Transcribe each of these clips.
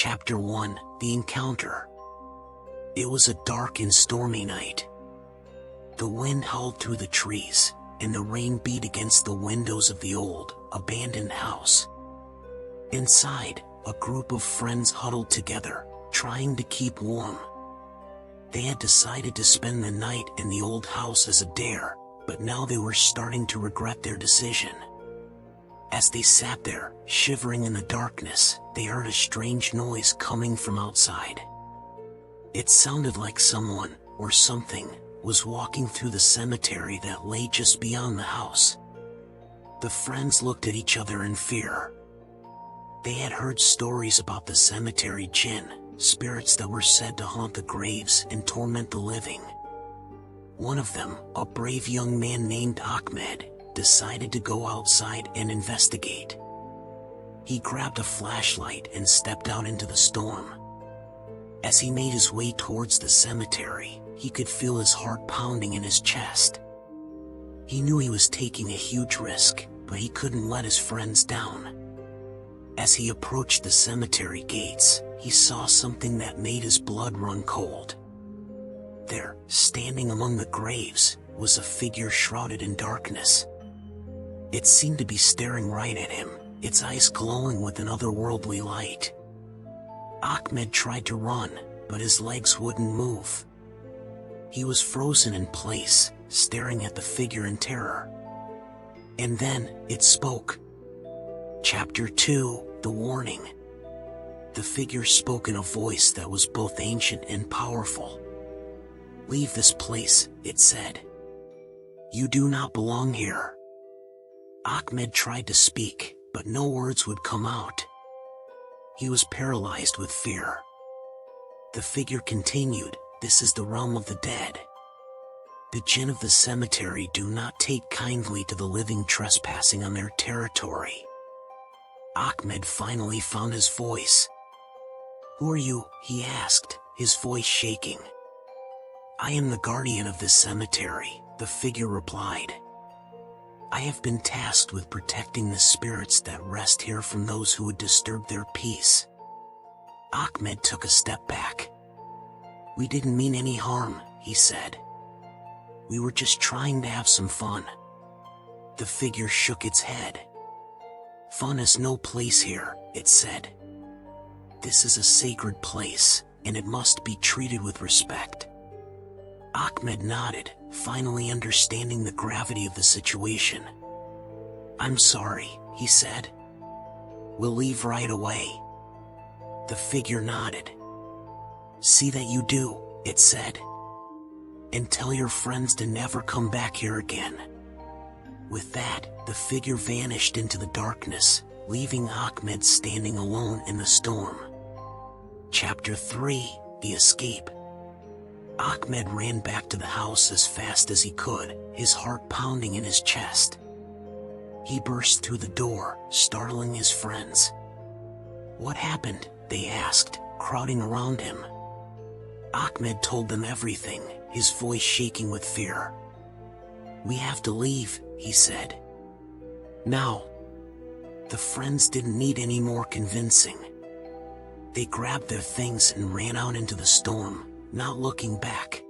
Chapter 1: The Encounter. It was a dark and stormy night. The wind howled through the trees, and the rain beat against the windows of the old, abandoned house. Inside, a group of friends huddled together, trying to keep warm. They had decided to spend the night in the old house as a dare, but now they were starting to regret their decision. As they sat there, shivering in the darkness, they heard a strange noise coming from outside. It sounded like someone, or something, was walking through the cemetery that lay just beyond the house. The friends looked at each other in fear. They had heard stories about the Cemetery Jinn, spirits that were said to haunt the graves and torment the living. One of them, a brave young man named Ahmed, decided to go outside and investigate. He grabbed a flashlight and stepped out into the storm. As he made his way towards the cemetery, he could feel his heart pounding in his chest. He knew he was taking a huge risk, but he couldn't let his friends down. As he approached the cemetery gates, he saw something that made his blood run cold. There, standing among the graves, was a figure shrouded in darkness. It seemed to be staring right at him, its eyes glowing with an otherworldly light. Ahmed tried to run, but his legs wouldn't move. He was frozen in place, staring at the figure in terror. And then, it spoke. Chapter 2: The Warning. The figure spoke in a voice that was both ancient and powerful. "Leave this place," it said. "You do not belong here." Ahmed tried to speak, but no words would come out. He was paralyzed with fear. The figure continued, "This is the realm of the dead. The jinn of the cemetery do not take kindly to the living trespassing on their territory." Ahmed finally found his voice. "Who are you?" he asked, his voice shaking. "I am the guardian of this cemetery," the figure replied. "I have been tasked with protecting the spirits that rest here from those who would disturb their peace." Ahmed took a step back. "We didn't mean any harm," he said. "We were just trying to have some fun." The figure shook its head. "Fun is no place here," it said. "This is a sacred place, and it must be treated with respect." Ahmed nodded, finally understanding the gravity of the situation. "I'm sorry," he said. "We'll leave right away." The figure nodded. "See that you do," it said. "And tell your friends to never come back here again." With that, the figure vanished into the darkness, leaving Ahmed standing alone in the storm. Chapter 3: The Escape. Ahmed ran back to the house as fast as he could, his heart pounding in his chest. He burst through the door, startling his friends. "What happened?" they asked, crowding around him. Ahmed told them everything, his voice shaking with fear. "We have to leave," he said. "Now." The friends didn't need any more convincing. They grabbed their things and ran out into the storm, not looking back.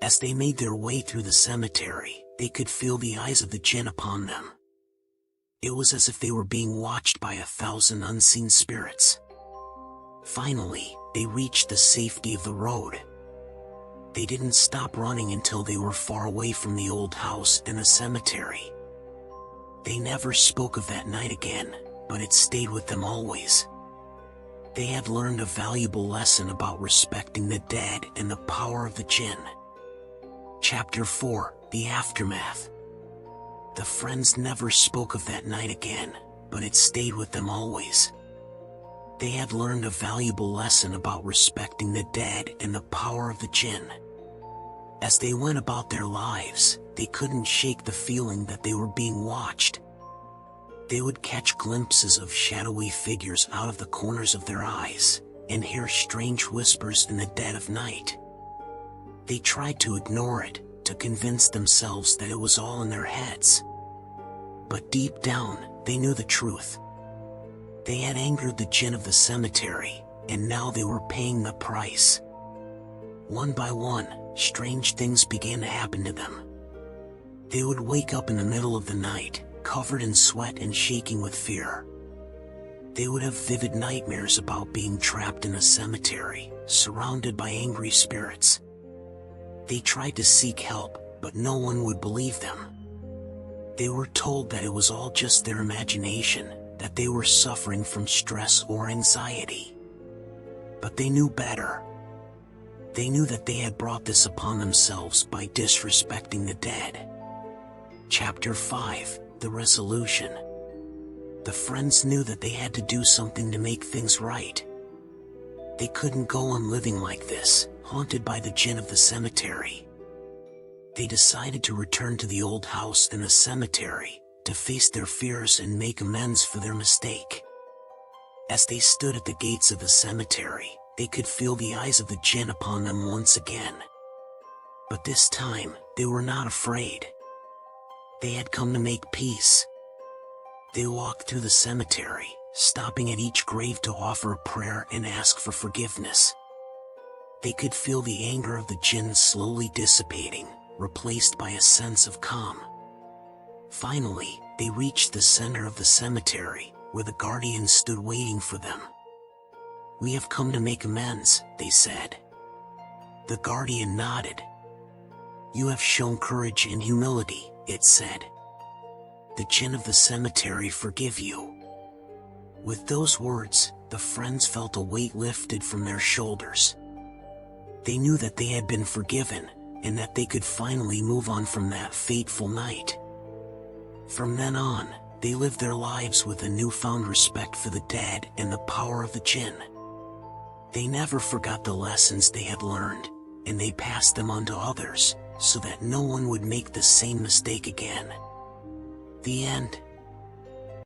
As they made their way through the cemetery, they could feel the eyes of the jinn upon them. It was as if they were being watched by 1,000 unseen spirits. Finally, they reached the safety of the road. They didn't stop running until they were far away from the old house and the cemetery. They never spoke of that night again, but it stayed with them always. They had learned a valuable lesson about respecting the dead and the power of the jinn. Chapter 4: The Aftermath. The friends never spoke of that night again, but it stayed with them always. They had learned a valuable lesson about respecting the dead and the power of the jinn. As they went about their lives, they couldn't shake the feeling that they were being watched. They would catch glimpses of shadowy figures out of the corners of their eyes, and hear strange whispers in the dead of night. They tried to ignore it, to convince themselves that it was all in their heads. But deep down, they knew the truth. They had angered the jinn of the cemetery, and now they were paying the price. One by one, strange things began to happen to them. They would wake up in the middle of the night, covered in sweat and shaking with fear. They would have vivid nightmares about being trapped in a cemetery, surrounded by angry spirits. They tried to seek help, but no one would believe them. They were told that it was all just their imagination, that they were suffering from stress or anxiety. But they knew better. They knew that they had brought this upon themselves by disrespecting the dead. Chapter 5: The Resolution. The friends knew that they had to do something to make things right. They couldn't go on living like this, haunted by the Jinn of the cemetery. They decided to return to the old house in the cemetery, to face their fears and make amends for their mistake. As they stood at the gates of the cemetery, they could feel the eyes of the Jinn upon them once again. But this time, they were not afraid. They had come to make peace. They walked through the cemetery, stopping at each grave to offer a prayer and ask for forgiveness. They could feel the anger of the Jinn slowly dissipating, replaced by a sense of calm. Finally, they reached the center of the cemetery, where the guardians stood waiting for them. "We have come to make amends," they said. The guardian nodded. "You have shown courage and humility," it said. "The Jinn of the cemetery forgive you." With those words, the friends felt a weight lifted from their shoulders. They knew that they had been forgiven, and that they could finally move on from that fateful night. From then on, they lived their lives with a newfound respect for the dead and the power of the Jinn. They never forgot the lessons they had learned, and they passed them on to others, so that no one would make the same mistake again. The end.